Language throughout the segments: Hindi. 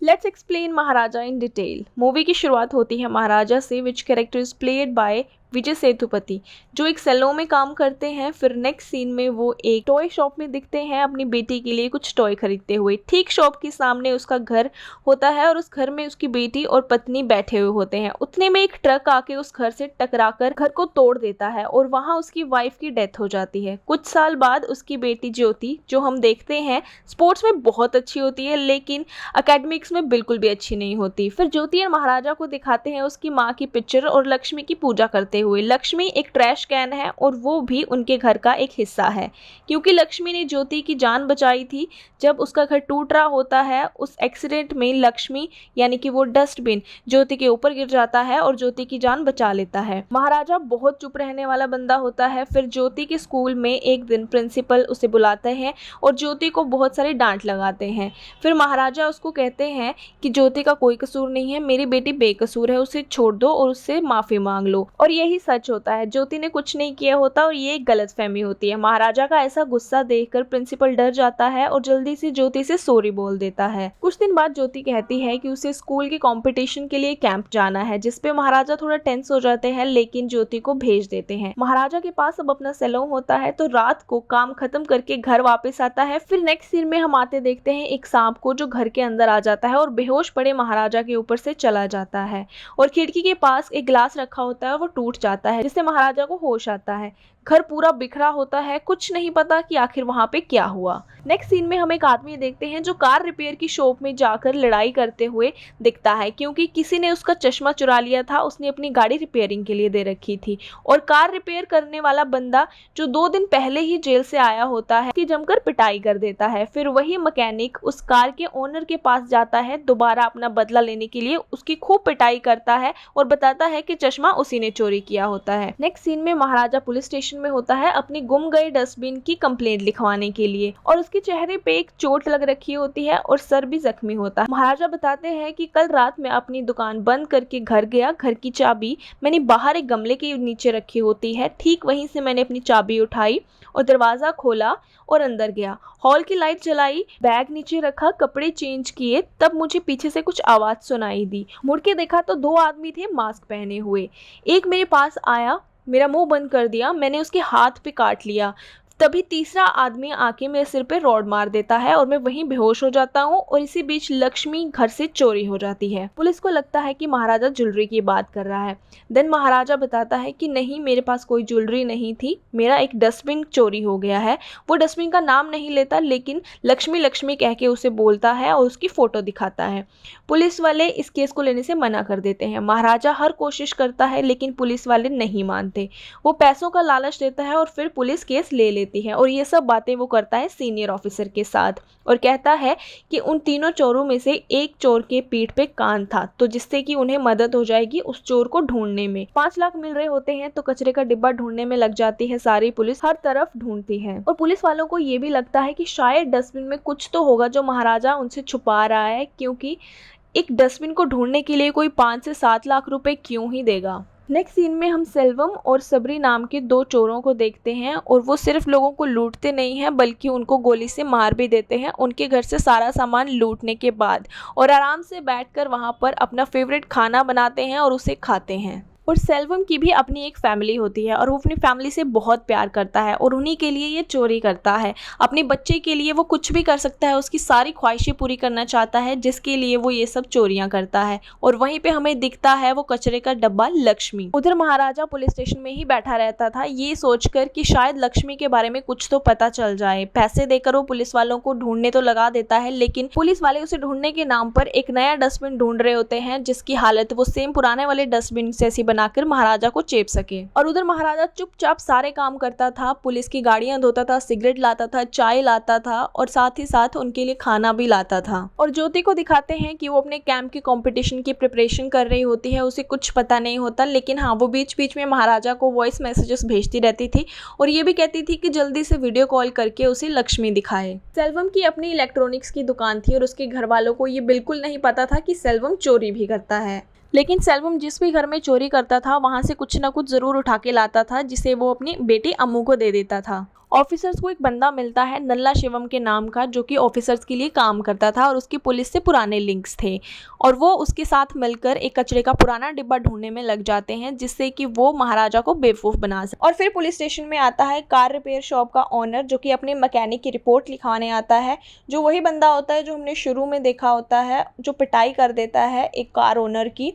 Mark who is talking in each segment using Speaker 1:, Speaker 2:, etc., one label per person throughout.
Speaker 1: Let's explain Maharaja in detail. Movie की शुरुआत होती है महाराजा से, which character is played by Vijay Sethupathi, जो एक सैलून में काम करते हैं। फिर नेक्स्ट सीन में वो एक टॉय शॉप में दिखते हैं अपनी बेटी के लिए कुछ टॉय खरीदते हुए। ठीक शॉप के सामने उसका घर होता है और उस घर में उसकी बेटी और पत्नी बैठे हुए होते हैं। उतने में एक ट्रक आके उस घर से टकराकर घर को तोड़ देता है और वहां उसकी वाइफ की डेथ हो जाती है। कुछ साल बाद उसकी बेटी ज्योति, जो हम देखते हैं स्पोर्ट्स में बहुत अच्छी होती है लेकिन एकेडमिक्स में बिल्कुल भी अच्छी नहीं होती। फिर ज्योति और महाराजा को दिखाते हैं उसकी माँ की पिक्चर और लक्ष्मी की पूजा करते हुए। लक्ष्मी एक ट्रैश कैन है और वो भी उनके घर का एक हिस्सा है, क्योंकि लक्ष्मी ने ज्योति की जान बचाई थी जब उसका घर टूट रहा होता है। उस एक्सीडेंट में लक्ष्मी यानी कि वो डस्टबिन ज्योति के ऊपर गिर जाता है और ज्योति की जान बचा लेता है। महाराजा बहुत चुप रहने वाला बंदा होता है। फिर ज्योति के स्कूल में एक दिन प्रिंसिपल उसे बुलाते हैं और ज्योति को बहुत सारी डांट लगाते हैं। फिर महाराजा उसको कहते हैं कि ज्योति का कोई कसूर नहीं है, मेरी बेटी बेकसूर है, उसे छोड़ दो और उससे माफी मांग लो। और यही सच होता है, ज्योति ने कुछ नहीं किया होता और ये एक गलतफहमी होती है। महाराजा का ऐसा गुस्सा देखकर प्रिंसिपल डर जाता है और जल्दी से ज्योति से सॉरी बोल देता है। कुछ दिन बाद ज्योति कहती है कि उसे स्कूल के कंपटीशन के लिए कैंप जाना है, जिसपे महाराजा थोड़ा टेंस हो जाते हैं लेकिन ज्योति को भेज देते हैं। महाराजा के पास अब अपना सैलून होता है तो रात को काम खत्म करके घर वापस आता है। फिर नेक्स्ट सीन में हम आते देखते हैं एक सांप को जो घर के अंदर आ जाता है और बेहोश पड़े महाराजा के ऊपर से चला जाता है और खिड़की के पास एक ग्लास रखा होता है वो टूट जाता है, जिससे महाराजा को होश आता है। घर पूरा बिखरा होता है, कुछ नहीं पता कि आखिर वहां पे क्या हुआ। नेक्स्ट सीन में हम एक आदमी देखते हैं जो कार रिपेयर की शॉप में जाकर लड़ाई करते हुए दिखता है, क्योंकि किसी ने उसका चश्मा चुरा लिया था। उसने अपनी गाड़ी रिपेयरिंग के लिए दे रखी थी और कार रिपेयर करने वाला बंदा जो 2 दिन पहले ही जेल से आया होता है कि जमकर पिटाई कर देता है। फिर वही मैकेनिक उस कार के ओनर के पास जाता है दोबारा अपना बदला लेने के लिए, उसकी खूब पिटाई करता है और बताता है कि चश्मा उसी ने चोरी किया होता है। नेक्स्ट सीन में महाराजा पुलिस स्टेशन में होता है अपनी गुम गए डस्टबिन की कंप्लेंट लिखवाने के लिए और उसके चेहरे पे एक चोट लग रखी होती है और सर भी जख्मी होता है। महाराजा बताते हैं कि कल रात में अपनी दुकान बंद करके घर गया, घर की चाबी मैंने बाहर एक गमले के नीचे रखी होती है, ठीक वहीं से मैंने अपनी चाबी उठाई और दरवाजा खोला और अंदर गया, हॉल की लाइट जलाई, बैग नीचे रखा, कपड़े चेंज किए, तब मुझे पीछे से कुछ आवाज सुनाई दी। मुड़ के देखा तो 2 आदमी थे मास्क पहने हुए। एक मेरे पास आया, मेरा मुंह बंद कर दिया, मैंने उसके हाथ पे काट लिया। तभी तीसरा आदमी आके मेरे सिर पे रॉड मार देता है और मैं वहीं बेहोश हो जाता हूँ और इसी बीच लक्ष्मी घर से चोरी हो जाती है। पुलिस को लगता है कि महाराजा ज्वेलरी की बात कर रहा है। देन महाराजा बताता है कि नहीं, मेरे पास कोई ज्वेलरी नहीं थी, मेरा एक डस्टबिन चोरी हो गया है। वो डस्टबिन का नाम नहीं लेता लेकिन लक्ष्मी लक्ष्मी कह के उसे बोलता है और उसकी फोटो दिखाता है। पुलिस वाले इस केस को लेने से मना कर देते हैं। महाराजा हर कोशिश करता है लेकिन पुलिस वाले नहीं मानते। वो पैसों का लालच देता है और फिर पुलिस केस ले लेती है और ये सब बातें वो करता है सीनियर ऑफिसर के साथ और कहता है कि उन तीनों चोरों में से एक चोर के पीठ पे कान था, तो जिससे कि उन्हें मदद हो जाएगी उस चोर को ढूंढने में। 5 लाख मिल रहे होते हैं तो कचरे का डिब्बा ढूंढने में लग जाती है सारी पुलिस, हर तरफ ढूंढती है और पुलिस वालों को ये भी लगता है कि शायद डस्टबिन में कुछ तो होगा जो महाराजा उनसे छुपा रहा है, क्योंकि एक डस्टबिन को ढूंढने के लिए कोई 5 से 7 लाख रुपए क्यों ही देगा। नेक्स्ट सीन में हम सेल्वम और सबरी नाम के 2 चोरों को देखते हैं और वो सिर्फ लोगों को लूटते नहीं हैं बल्कि उनको गोली से मार भी देते हैं उनके घर से सारा सामान लूटने के बाद, और आराम से बैठकर वहाँ पर अपना फेवरेट खाना बनाते हैं और उसे खाते हैं। और सेल्वम की भी अपनी एक फैमिली होती है और वो अपनी फैमिली से बहुत प्यार करता है और उन्हीं के लिए ये चोरी करता है। अपने बच्चे के लिए वो कुछ भी कर सकता है, उसकी सारी ख्वाहिशें पूरी करना चाहता है जिसके लिए वो ये सब चोरियां करता है। और वहीं पे हमें दिखता है वो कचरे का डब्बा लक्ष्मी। उधर महाराजा पुलिस स्टेशन में ही बैठा रहता था ये सोचकर कि शायद लक्ष्मी के बारे में कुछ तो पता चल जाए। पैसे देकर वो पुलिस वालों को ढूंढने तो लगा देता है लेकिन पुलिस वाले उसे ढूंढने के नाम पर एक नया डस्टबिन ढूंढ रहे होते हैं जिसकी हालत वो सेम पुराने वाले डस्टबिन जैसी बनाकर महाराजा को चेप सके। और उधर महाराजा चुपचाप सारे काम करता था, पुलिस की गाड़ियां धोता था, सिगरेट लाता था, चाय लाता था और साथ ही साथ उनके लिए खाना भी लाता था। और ज्योति को दिखाते हैं कि वो अपने कैंप की कंपटीशन की प्रिपरेशन कर रही होती है, उसे कुछ पता नहीं होता लेकिन हाँ वो बीच बीच में महाराजा को वॉइस मैसेजेस भेजती रहती थी और ये भी कहती थी कि जल्दी से वीडियो कॉल करके उसे लक्ष्मी दिखाए। सेल्वम की अपनी इलेक्ट्रॉनिक्स की दुकान थी और उसके घर वालों को ये बिल्कुल नहीं पता था कि सेल्वम चोरी भी करता है, लेकिन सेल्वम जिस भी घर में चोरी करता था वहां से कुछ ना कुछ जरूर उठा के लाता था जिसे वो अपनी बेटी अम्मू को दे देता था। ऑफिसर्स को एक बंदा मिलता है नल्ला शिवम के नाम का, जो कि ऑफिसर्स के लिए काम करता था और उसकी पुलिस से पुराने लिंक्स थे, और वो उसके साथ मिलकर एक कचरे का पुराना डिब्बा ढूंढने में लग जाते हैं जिससे कि वो महाराजा को बेवकूफ़ बना सके। और फिर पुलिस स्टेशन में आता है कार रिपेयर शॉप का ऑनर, जो कि अपने मैकेनिक की रिपोर्ट लिखवाने आता है, जो वही बंदा होता है जो हमने शुरू में देखा होता है, जो पिटाई कर देता है एक कार ओनर की,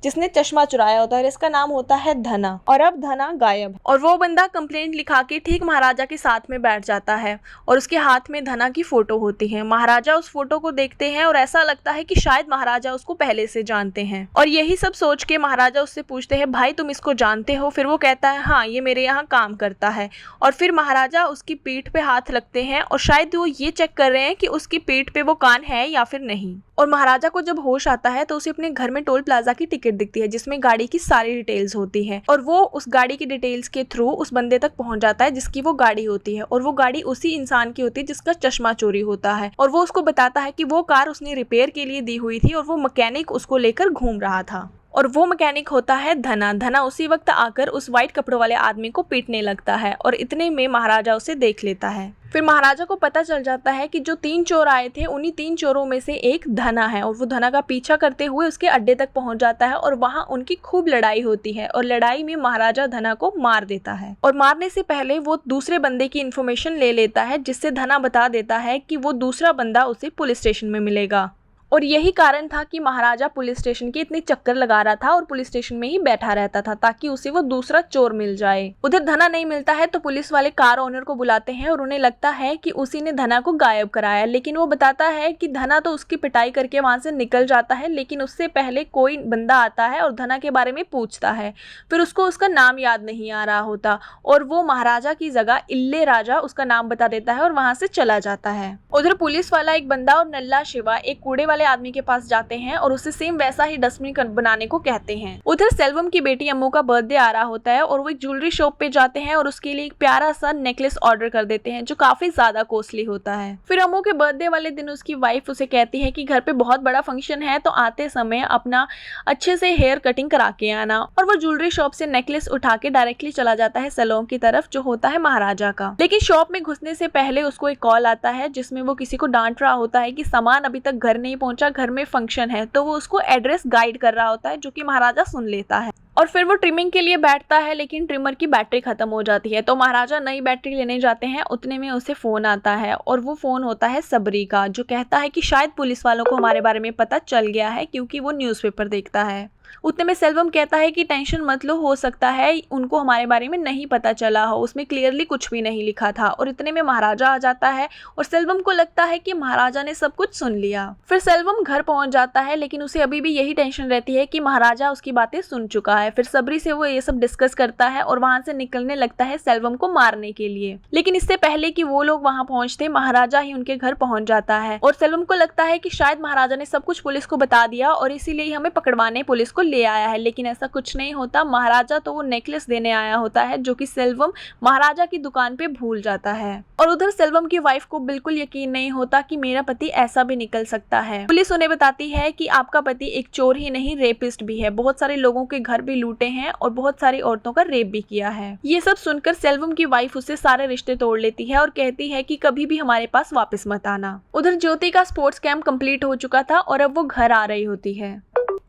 Speaker 1: जिसने चश्मा चुराया होता है, और इसका नाम होता है धना। और अब धना गायब, और वो बंदा कंप्लेंट लिखा के ठीक महाराजा के साथ में बैठ जाता है और उसके हाथ में धना की फोटो होती है। महाराजा उस फोटो को देखते हैं और ऐसा लगता है कि शायद महाराजा उसको पहले से जानते हैं, और यही सब सोच के महाराजा उससे पूछते हैं, भाई तुम इसको जानते हो? फिर वो कहता है, हाँ ये मेरे यहाँ काम करता है। और फिर महाराजा उसकी पीठ पे हाथ रखते हैं और शायद वो ये चेक कर रहे हैं कि उसकी पीठ पे वो कान है या फिर नहीं। और महाराजा को जब होश आता है तो उसे अपने घर में टोल प्लाजा की टिकट दिखती है जिसमें गाड़ी की सारी डिटेल्स होती है, और वो उस गाड़ी की डिटेल्स के थ्रू उस बंदे तक पहुंच जाता है जिसकी वो गाड़ी होती है, और वो गाड़ी उसी इंसान की होती है जिसका चश्मा चोरी होता है। और वो उसको बताता है कि वो कार उसने रिपेयर के लिए दी हुई थी और वो मैकेनिक उसको लेकर घूम रहा था, और वो मैकेनिक होता है धना। धना उसी वक्त आकर उस व्हाइट कपड़ों वाले आदमी को पीटने लगता है, और इतने में महाराजा उसे देख लेता है। फिर महाराजा को पता चल जाता है कि जो 3 चोर आए थे उन्हीं 3 चोरों में से एक धना है, और वो धना का पीछा करते हुए उसके अड्डे तक पहुंच जाता है, और वहां उनकी खूब लड़ाई होती है, और लड़ाई में महाराजा धना को मार देता है। और मारने से पहले वो दूसरे बंदे की इन्फॉर्मेशन ले लेता है, जिससे धना बता देता है कि वो दूसरा बंदा उसे पुलिस स्टेशन में मिलेगा। और यही कारण था कि महाराजा पुलिस स्टेशन के इतने चक्कर लगा रहा था और पुलिस स्टेशन में ही बैठा रहता था, ताकि उसे वो दूसरा चोर मिल जाए। उधर धना नहीं मिलता है तो पुलिस वाले कार ओनर को बुलाते हैं, और उन्हें लगता है कि उसी ने धना को गायब कराया, लेकिन वो बताता है कि धना तो उसकी पिटाई करके वहां से निकल जाता है, लेकिन उससे पहले कोई बंदा आता है और धना के बारे में पूछता है। फिर उसको उसका नाम याद नहीं आ रहा होता, और वो महाराजा की जगह इल्ले राजा उसका नाम बता देता है और वहां से चला जाता है। उधर पुलिस वाला एक बंदा और नल्ला शिवा एक कूड़े वाले आदमी के पास जाते हैं और उसे सेम वैसा ही डस्टबिन बनाने को कहते हैं। उधर सेल्वम की बेटी अम्मू का बर्थडे आ रहा होता है, और वो एक ज्वेलरी शॉप पे जाते हैं और उसके लिए एक प्यारा सा नेकलेस ऑर्डर कर देते हैं जो काफी ज्यादा कॉस्टली होता है। फिर अम्मू के बर्थडे वाले दिन उसकी वाइफ उसे कहती है कि घर पे बहुत बड़ा फंक्शन है, तो आते समय अपना अच्छे से हेयर कटिंग करा के आना। और वो ज्वेलरी शॉप से नेकलेस उठा के डायरेक्टली चला जाता है सैलून की तरफ, जो होता है महाराजा का। लेकिन शॉप में घुसने से पहले उसको एक कॉल आता है जिसमें वो किसी को डांट रहा होता है कि सामान अभी तक घर नहीं पहुंचा, घर में फंक्शन है, तो वो उसको एड्रेस गाइड कर रहा होता है, जो कि महाराजा सुन लेता है। और फिर वो ट्रिमिंग के लिए बैठता है, लेकिन ट्रिमर की बैटरी खत्म हो जाती है, तो महाराजा नई बैटरी लेने जाते हैं। उतने में उसे फोन आता है, और वो फोन होता है सबरी का, जो कहता है कि शायद पुलिस वालों को हमारे बारे में पता चल गया है क्योंकि वो न्यूज़पेपर देखता है। उतने में सेल्वम कहता है कि टेंशन मत लो, हो सकता है उनको हमारे बारे में नहीं पता चला हो, उसमें क्लियरली कुछ भी नहीं लिखा था। और इतने में महाराजा आ जाता है और सेल्वम को लगता है कि महाराजा ने सब कुछ सुन लिया। फिर सेल्वम घर पहुंच जाता है, लेकिन उसे अभी भी यही टेंशन रहती है कि महाराजा उसकी बातें सुन चुका है। फिर सबरी से वो ये सब डिस्कस करता है और वहां से निकलने लगता है सेल्वम को मारने के लिए। लेकिन इससे पहले कि वो लोग वहां पहुंचते, महाराजा ही उनके घर पहुंच जाता है, और सेल्वम को लगता है कि शायद महाराजा ने सब कुछ पुलिस को बता दिया और इसीलिए हमें पकड़वाने पुलिस को ले आया है। लेकिन ऐसा कुछ नहीं होता। महाराजा तो वो नेकलेस देने आया होता है, जो कि सेल्वम महाराजा की दुकान पे भूल जाता है। और उधर सेल्वम की वाइफ को बिल्कुल यकीन नहीं होता कि मेरा पति ऐसा भी निकल सकता है। पुलिस उन्हें बताती है कि आपका पति एक चोर ही नहीं, रेपिस्ट भी है, बहुत सारे लोगों के घर भी लूटे हैं और बहुत सारी औरतों का रेप भी किया है। ये सब सुनकर सेल्वम की वाइफ उससे सारे रिश्ते तोड़ लेती है और कहती है कि कभी भी हमारे पास वापस मत आना। उधर ज्योति का स्पोर्ट्स कैंप कंप्लीट हो चुका था और अब वो घर आ रही होती है।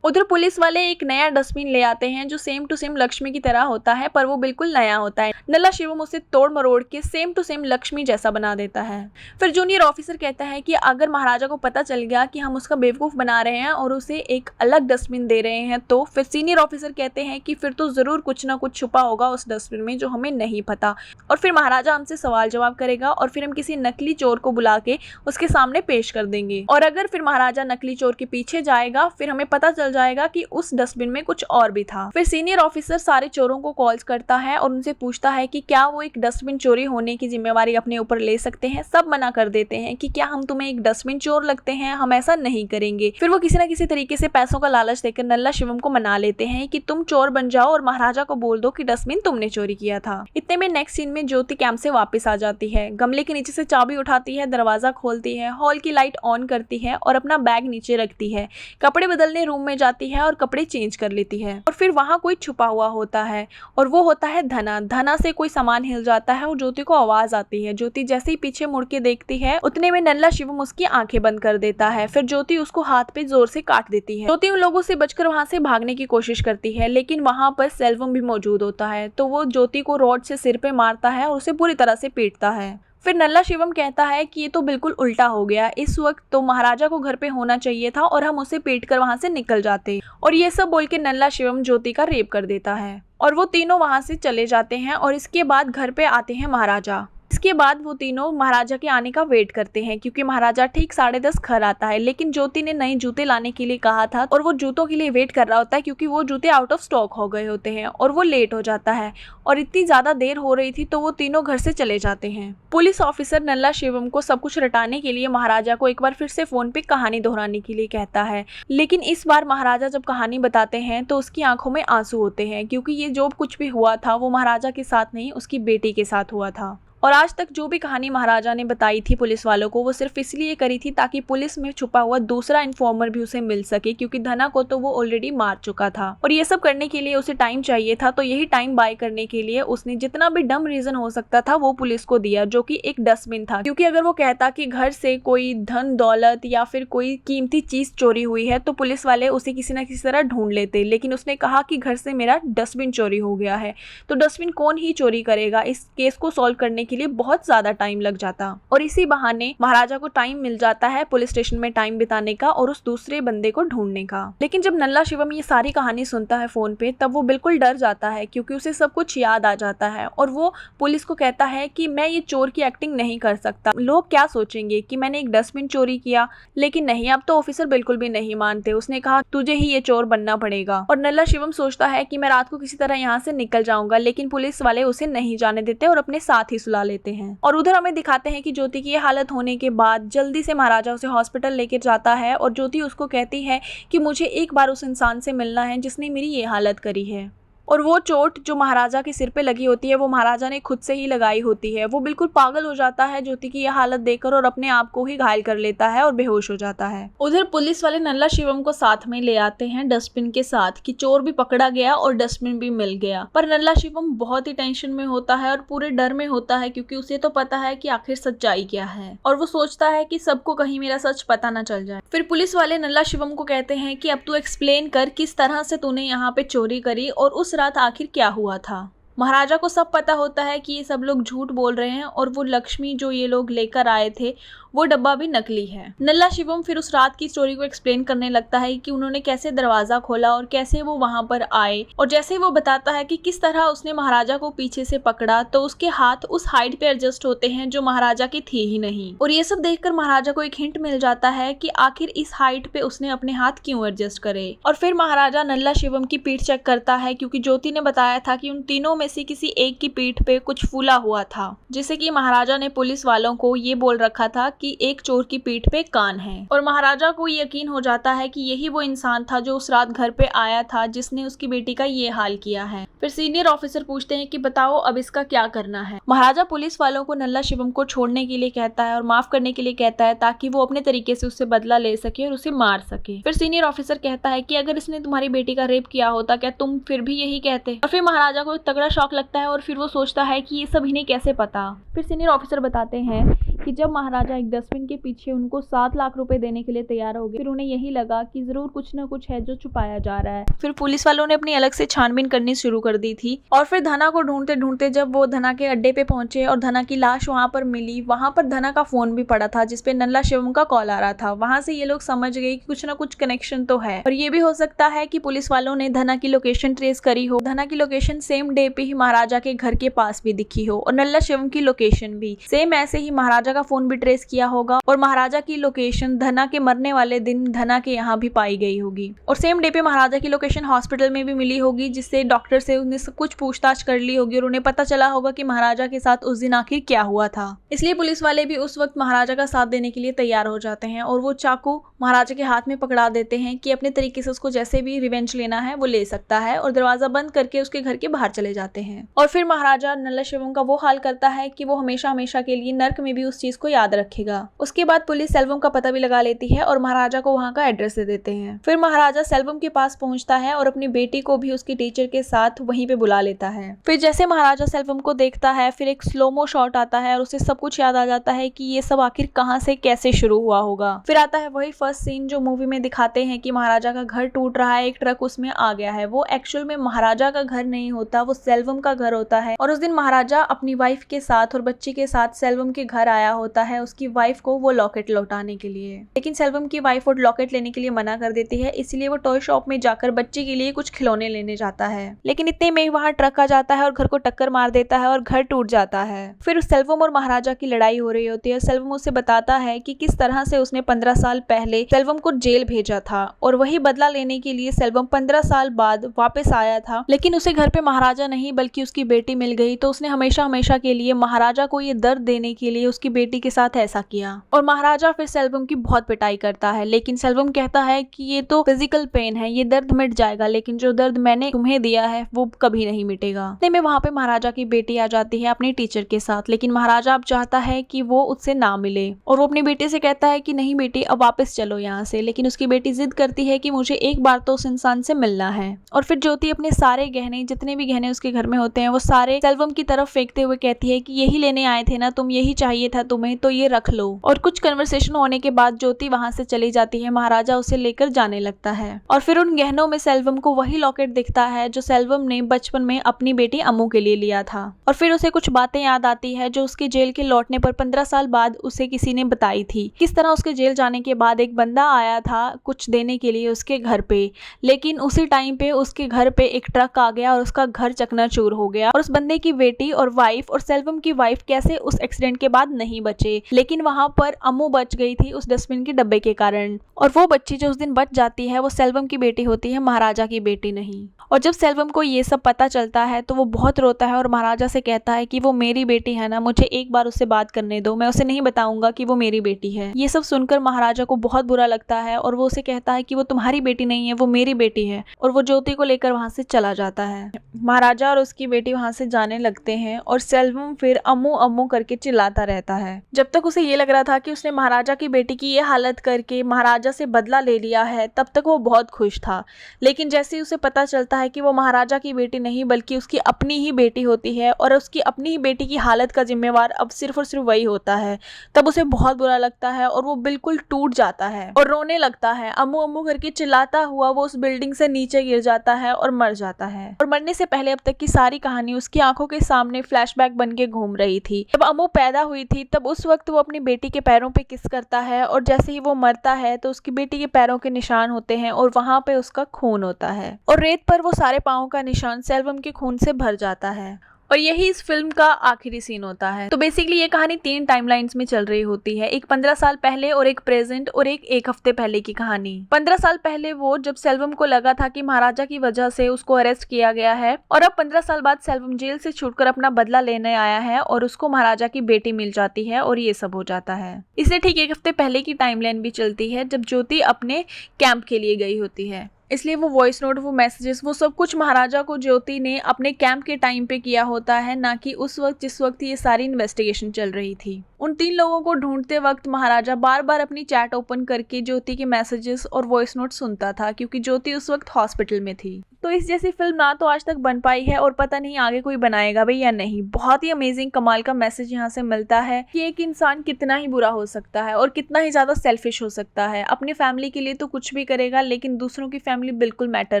Speaker 1: उधर पुलिस वाले एक नया डस्टबिन ले आते हैं जो सेम टू सेम लक्ष्मी की तरह होता है, पर वो बिल्कुल नया होता है। नल्ला शिवम उसे तोड़ मरोड़ के सेम टू सेम लक्ष्मी जैसा बना देता है। फिर जूनियर ऑफिसर कहता है कि अगर महाराजा को पता चल गया कि हम उसका बेवकूफ़ बना रहे हैं और उसे एक अलग डस्टबिन दे रहे हैं, तो फिर सीनियर ऑफिसर कहते हैं कि फिर तो ज़रूर कुछ ना कुछ छुपा होगा उस डस्टबिन में जो हमें नहीं पता, और फिर महाराजा हमसे सवाल जवाब करेगा और फिर हम किसी नकली चोर को बुला के उसके सामने पेश कर देंगे। और अगर फिर महाराजा नकली चोर के पीछे जाएगा, फिर हमें पता चल जाएगा कि उस डस्टबिन में कुछ और भी था। फिर सीनियर ऑफिसर सारे चोरों को कॉल्स करता है और उनसे पूछता है कि क्या वो एक डस्टबिन चोरी होने की जिम्मेवारी अपने ऊपर ले सकते हैं। सब मना कर देते हैं कि क्या हम तुम्हें एक डस्टबिन चोर लगते हैं, हम ऐसा नहीं करेंगे। फिर वो किसी न किसी तरीके से पैसों का लालच देकर नल्ला शिवम को मना लेते हैं कि तुम चोर बन जाओ और महाराजा को बोल दो कि डस्टबिन तुमने चोरी किया था। इतने में नेक्स्ट सीन में ज्योति कैंप से वापस आ जाती है, गमले के नीचे से चाबी उठाती है, दरवाजा खोलती है, हॉल की लाइट ऑन करती है और अपना बैग नीचे रखती है। कपड़े बदलने रूम में जाती है और कपड़े चेंज कर लेती है और फिर वहाँ कोई छुपा हुआ होता है और वो होता है धना। धना से कोई सामान हिल जाता है और ज्योति को आवाज आती है। ज्योति जैसे ही पीछे मुड़ के देखती है उतने में नल्ला शिवम उसकी आंखें बंद कर देता है। फिर ज्योति उसको हाथ पे जोर से काट देती है। ज्योति उन लोगों से बचकर वहाँ से भागने की कोशिश करती है, लेकिन वहाँ पर सेल्वम भी मौजूद होता है। तो वो ज्योति को रॉड से सिर पे मारता है और उसे पूरी तरह से पीटता है। फिर नल्ला शिवम कहता है कि ये तो बिल्कुल उल्टा हो गया, इस वक्त तो महाराजा को घर पे होना चाहिए था और हम उसे पीट कर वहाँ से निकल जाते। और ये सब बोल के नल्ला शिवम ज्योति का रेप कर देता है और वो तीनों वहाँ से चले जाते हैं। और इसके बाद घर पे आते हैं महाराजा। इसके बाद वो तीनों महाराजा के आने का वेट करते हैं क्योंकि महाराजा ठीक 10:30 घर आता है। लेकिन ज्योति ने नए जूते लाने के लिए कहा था और वो जूतों के लिए वेट कर रहा होता है क्योंकि वो जूते आउट ऑफ स्टॉक हो गए होते हैं और वो लेट हो जाता है और इतनी ज्यादा देर हो रही थी तो वो तीनों घर से चले जाते हैं। पुलिस ऑफिसर नल्ला शिवम को सब कुछ रटाने के लिए महाराजा को एक बार फिर से फोन पे कहानी दोहराने के लिए कहता है, लेकिन इस बार महाराजा जब कहानी बताते हैं तो उसकी आंखों में आंसू होते हैं क्योंकि ये जो कुछ भी हुआ था वो महाराजा के साथ नहीं उसकी बेटी के साथ हुआ था। और आज तक जो भी कहानी महाराजा ने बताई थी पुलिस वालों को वो सिर्फ इसलिए करी थी ताकि पुलिस में छुपा हुआ दूसरा इन्फॉर्मर भी उसे मिल सके, क्योंकि धना को तो वो ऑलरेडी मार चुका था और ये सब करने के लिए उसे टाइम चाहिए था। तो यही टाइम बाय करने के लिए उसने जितना भी डम रीजन हो सकता था वो पुलिस को दिया, जो कि एक डस्टबिन था। क्योंकि अगर वो कहता कि घर से कोई धन दौलत या फिर कोई कीमती चीज चोरी हुई है तो पुलिस वाले उसे किसी न किसी तरह ढूंढ लेते, लेकिन उसने कहा कि घर से मेरा डस्टबिन चोरी हो गया है। तो डस्टबिन कौन ही चोरी करेगा? इस केस को सॉल्व करने के लिए बहुत ज्यादा टाइम लग जाता और इसी बहाने महाराजा को टाइम मिल जाता है पुलिस स्टेशन में टाइम बिताने का और उस दूसरे बंदे को ढूंढने का। लेकिन जब नल्ला शिवम ये सारी कहानी सुनता है फोन पे तब वो बिल्कुल डर जाता है क्योंकि उसे सब कुछ याद आ जाता है और वो पुलिस को कहता है कि मैं ये चोर की एक्टिंग नहीं कर सकता, लोग क्या सोचेंगे कि मैंने एक डस्टबिन चोरी किया। लेकिन नहीं, अब तो ऑफिसर बिल्कुल भी नहीं मानते। उसने कहा तुझे ही ये चोर बनना पड़ेगा और नल्ला शिवम सोचता है कि मैं रात को किसी तरह यहाँ से निकल जाऊंगा, लेकिन पुलिस वाले उसे नहीं जाने देते और अपने साथ ही सुला लेते हैं। और उधर हमें दिखाते हैं कि ज्योति की ये हालत होने के बाद जल्दी से महाराजा उसे हॉस्पिटल लेकर जाता है और ज्योति उसको कहती है कि मुझे एक बार उस इंसान से मिलना है जिसने मेरी ये हालत करी है। और वो चोट जो महाराजा के सिर पे लगी होती है वो महाराजा ने खुद से ही लगाई होती है। वो बिल्कुल पागल हो जाता है ज्योति की यह हालत देखकर और अपने आप को ही घायल कर लेता है और बेहोश हो जाता है। उधर पुलिस वाले नल्ला शिवम को साथ में ले आते हैं डस्टबिन के साथ कि चोर भी पकड़ा गया और डस्टबिन भी मिल गया। पर नल्ला शिवम बहुत ही टेंशन में होता है और पूरे डर में होता है क्योंकि उसे तो पता है कि आखिर सच्चाई क्या है और वो सोचता है कि सबको कहीं मेरा सच पता न चल जाए। फिर पुलिस वाले नल्ला शिवम को कहते हैं कि अब तू एक्सप्लेन कर किस तरह से तूने यहाँ पे चोरी करी और उस रात आखिर क्या हुआ था। महाराजा को सब पता होता है कि ये सब लोग झूठ बोल रहे हैं और वो लक्ष्मी जो ये लोग लेकर आए थे वो डब्बा भी नकली है। नल्ला शिवम फिर उस रात की स्टोरी को एक्सप्लेन करने लगता है कि उन्होंने कैसे दरवाजा खोला और कैसे वो वहां पर आए और जैसे वो बताता है कि किस तरह उसने महाराजा को पीछे से पकड़ा तो उसके हाथ उस हाइट पे एडजस्ट होते हैं जो महाराजा की थी ही नहीं। और ये सब देखकर महाराजा को एक हिंट मिल जाता है कि आखिर इस हाइट पे उसने अपने हाथ क्यों एडजस्ट करे। और फिर महाराजा नल्ला शिवम की पीठ चेक करता है क्योंकि ज्योति ने बताया था कि उन तीनों में से किसी एक की पीठ पे कुछ फूला हुआ था, जिससे कि महाराजा ने पुलिस वालों को ये बोल रखा था कि एक चोर की पीठ पे कान है। और महाराजा को यकीन हो जाता है कि यही वो इंसान था जो उस रात घर पे आया था जिसने उसकी बेटी का ये हाल किया है। फिर सीनियर ऑफिसर पूछते हैं कि बताओ अब इसका क्या करना है। महाराजा पुलिस वालों को नल्ला शिवम को छोड़ने के लिए कहता है और माफ करने के लिए कहता है ताकि वो अपने तरीके से उससे बदला ले सके और उसे मार सके। फिर सीनियर ऑफिसर कहता है कि अगर इसने तुम्हारी बेटी का रेप किया होता क्या तुम फिर भी यही कहते। और फिर महाराजा को तगड़ा शॉक लगता है और फिर वो सोचता है कि ये सब इन्हें कैसे पता। फिर सीनियर ऑफिसर बताते हैं कि जब महाराजा एक डस्टबिन के पीछे उनको 7 लाख रुपए देने के लिए तैयार हो गए फिर उन्हें यही लगा कि जरूर कुछ न कुछ है जो छुपाया जा रहा है। फिर पुलिस वालों ने अपनी अलग से छानबीन करनी शुरू कर दी थी और फिर धना को ढूंढते ढूंढते जब वो धना के अड्डे पे पहुंचे और धना की लाश वहां पर मिली, वहां पर धना का फोन भी पड़ा था जिसपे नल्ला शिवम का कॉल आ रहा था। वहां से ये लोग समझ गए कि कुछ ना कुछ कनेक्शन तो है और ये भी हो सकता है कि पुलिस वालों ने धना की लोकेशन ट्रेस करी हो। धना की लोकेशन सेम डे पे ही महाराजा के घर के पास भी दिखी हो और नल्ला शिवम की लोकेशन भी सेम ऐसे ही महाराजा का फोन भी ट्रेस किया होगा और महाराजा की लोकेशन धना के मरने वाले दिन धना के यहाँ भी पाई गई होगी और सेम डे पे महाराजा की लोकेशन हॉस्पिटल में भी मिली होगी जिससे डॉक्टर से उन्हें सब कुछ पूछताछ कर ली होगी और उन्हें पता चला होगा कि महाराजा के साथ उस दिन आखिर क्या हुआ था। इसलिए पुलिस वाले भी उस वक्त महाराजा का साथ देने के लिए तैयार हो जाते हैं और वो चाकू महाराजा के हाथ में पकड़ा देते हैं कि अपने तरीके से उसको जैसे भी रिवेंज लेना है वो ले सकता है और दरवाजा बंद करके उसके घर के बाहर चले जाते हैं। और फिर महाराजा नल्ला शिवम का वो हाल करता है कि वो हमेशा हमेशा के लिए नर्क में भी उस चीज को याद रखेगा। उसके बाद पुलिस सेल्वम का पता भी लगा लेती है और महाराजा को वहाँ का एड्रेस दे देते हैं। फिर महाराजा सेल्वम के पास पहुंचता है और अपनी बेटी को भी उसकी टीचर के साथ वहीं पे बुला लेता है। फिर जैसे महाराजा सेल्वम को देखता है, फिर एक स्लोमो शॉट आता है और उसे सब कुछ याद आ जाता है कि ये सब आखिर कहाँ से कैसे शुरू हुआ होगा। फिर आता है वही फर्स्ट सीन जो मूवी में दिखाते हैं कि महाराजा का घर टूट रहा है, एक ट्रक उसमें आ गया है। वो एक्चुअल में महाराजा का घर नहीं होता, वो सेल्वम का घर होता है। और उस दिन महाराजा अपनी वाइफ के साथ और बच्ची के साथ सेल्वम के घर आया होता है उसकी वाइफ को वो लॉकेट लौटाने के लिए। लेकिन सेल्वम की वाइफ वो लॉकेट लेने के लिए मना कर देती है, इसलिए वो टॉय शॉप में जाकर बच्ची के लिए कुछ खिलौने लेने जाता है। लेकिन इतने में वहाँ ट्रक आ जाता है और घर को टक्कर मार देता है और घर टूट जाता है। फिर सेल्वम और महाराजा की लड़ाई हो रही होती है। सेल्वम उसे बताता है कि किस तरह से उसने 15 साल पहले सेल्वम को जेल भेजा था और वही बदला लेने के लिए सेल्वम 15 साल बाद वापस आया था। लेकिन उसे घर पे महाराजा नहीं बल्कि उसकी बेटी मिल गई, तो उसने हमेशा हमेशा के लिए महाराजा को ये दर्द देने के लिए उसकी बेटी के साथ ऐसा किया। और महाराजा फिर सेल्वम की बहुत पिटाई करता है, लेकिन सेल्वम कहता है कि ये तो फिजिकल पेन है, ये दर्द मिट जाएगा, लेकिन जो दर्द मैंने तुम्हें दिया है वो कभी नहीं मिटेगा। इतने में वहाँ पे महाराजा की बेटी आ जाती है अपनी टीचर के साथ, लेकिन महाराजा अब चाहता है कि वो उससे ना मिले और वो अपनी बेटी से कहता है कि नहीं बेटी अब वापस चलो यहाँ से। लेकिन उसकी बेटी जिद करती है कि मुझे एक बार तो उस इंसान से मिलना है। और फिर ज्योति अपने सारे गहने, जितने भी गहने उसके घर में होते हैं, वो सारे सेल्वम की तरफ फेंकते हुए कहती है कि यही लेने आए थे ना तुम, यही चाहिए था तुम्हें, तो ये रख लो। और कुछ कन्वर्सेशन होने के बाद ज्योति वहां से चली जाती है। महाराजा उसे लेकर जाने लगता है और फिर उन गहनों में सेल्वम को वही लॉकेट दिखता है जो सेल्वम ने बचपन में अपनी बेटी अम्मू के लिए लिया था। और फिर उसे कुछ बातें याद आती है जो उसके जेल के लौटने पर 15 साल बाद उसे किसी ने बताई थी। किस तरह उसके जेल जाने के बाद एक बंदा आया था कुछ देने के लिए उसके घर पे, लेकिन उसी टाइम पे उसके घर पे एक ट्रक आ गया और उसका घर चकनाचूर हो गया। और उस बंदे की बेटी और वाइफ और सेल्वम की वाइफ कैसे उस एक्सीडेंट के बाद नहीं बचे, लेकिन वहां पर अम्मू बच गई थी उस डस्टबिन के डब्बे के कारण। और वो बच्ची जो उस दिन बच जाती है वो सेल्वम की बेटी होती है, महाराजा की बेटी नहीं। और जब सेल्वम को ये सब पता चलता है तो वो बहुत रोता है और महाराजा से कहता है कि वो मेरी बेटी है ना, मुझे एक बार उससे बात करने दो, मैं उसे नहीं बताऊंगा कि वो मेरी बेटी है। ये सब सुनकर महाराजा को बहुत बुरा लगता है और वो उसे कहता है कि वो तुम्हारी बेटी नहीं है, वो मेरी बेटी है। और वो ज्योति को लेकर वहां से चला जाता है। महाराजा और उसकी बेटी वहां से जाने लगते हैं और सेल्वम फिर अम्मू अम्मू करके चिल्लाता रहता है। जब तक उसे ये लग रहा था कि उसने महाराजा की बेटी की ये हालत करके महाराजा से बदला ले लिया है, तब तक वो बहुत खुश था। लेकिन जैसे ही उसे पता चलता है कि वो महाराजा की बेटी नहीं बल्कि उसकी अपनी ही बेटी होती है और उसकी अपनी ही बेटी की हालत का जिम्मेवार अब सिर्फ और सिर्फ वही होता है, तब उसे बहुत बुरा लगता है और वो बिल्कुल टूट जाता है और रोने लगता है। अम्मू अम्मू करके चिल्लाता हुआ वो उस बिल्डिंग से नीचे गिर जाता है और मर जाता है। और मरने से पहले अब तक की सारी कहानी उसकी आंखों के सामने फ्लैशबैक बन के घूम रही थी। जब अम्मू पैदा हुई थी तब उस वक्त वो अपनी बेटी के पैरों पे किस करता है और जैसे ही वो मरता है तो उसकी बेटी के पैरों के निशान होते हैं और वहां पे उसका खून होता है और रेत पर वो सारे पांवों का निशान सेल्वम के खून से भर जाता है। और यही इस फिल्म का आखिरी सीन होता है। तो बेसिकली ये कहानी 3 टाइमलाइंस में चल रही होती है, एक 15 साल पहले और एक प्रेजेंट और एक हफ्ते पहले की कहानी। 15 साल पहले वो जब सेल्वम को लगा था कि महाराजा की वजह से उसको अरेस्ट किया गया है और अब 15 साल बाद सेल्वम जेल से छूटकर अपना बदला लेने आया है और उसको महाराजा की बेटी मिल जाती है और ये सब हो जाता है। इससे ठीक एक हफ्ते पहले की टाइमलाइन भी चलती है जब ज्योति अपने कैंप के लिए गई होती है, इसलिए वो वॉइस नोट, वो मैसेजेस, वो सब कुछ महाराजा को ज्योति ने अपने कैंप के टाइम पे किया होता है, ना कि उस वक्त जिस वक्त ये सारी इन्वेस्टिगेशन चल रही थी। उन 3 लोगों को ढूंढते वक्त महाराजा बार बार अपनी चैट ओपन करके ज्योति के मैसेजेस और वॉइस नोट सुनता था क्योंकि ज्योति उस वक्त हॉस्पिटल में थी। तो इस जैसी फिल्म ना तो आज तक बन पाई है और पता नहीं आगे कोई बनाएगा भी या नहीं। बहुत ही अमेजिंग कमाल का मैसेज यहाँ से मिलता है कि एक इंसान कितना ही बुरा हो सकता है और कितना ही ज्यादा सेल्फिश हो सकता है। अपनी फैमिली के लिए तो कुछ भी करेगा लेकिन दूसरों की फैमिली बिल्कुल मैटर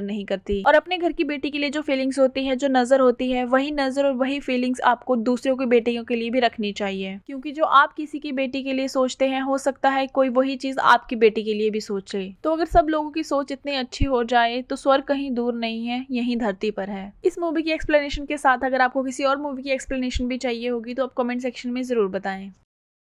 Speaker 1: नहीं करती। और अपने घर की बेटी के लिए जो फीलिंग्स होती है, जो नजर होती है, वही नजर और वही फीलिंग्स आपको दूसरों की बेटियों के लिए भी रखनी चाहिए, क्योंकि जो आप किसी की बेटी के लिए सोचते हैं हो सकता है कोई वही चीज आपकी बेटी के लिए भी सोचे। तो अगर सब लोगों की सोच इतनी अच्छी हो जाए तो स्वर्ग कहीं दूर नहीं है, यहीं धरती पर है। इस मूवी की एक्सप्लेनेशन के साथ अगर आपको किसी और मूवी की एक्सप्लेनेशन भी चाहिए होगी तो आप कमेंट सेक्शन में जरूर बताएं।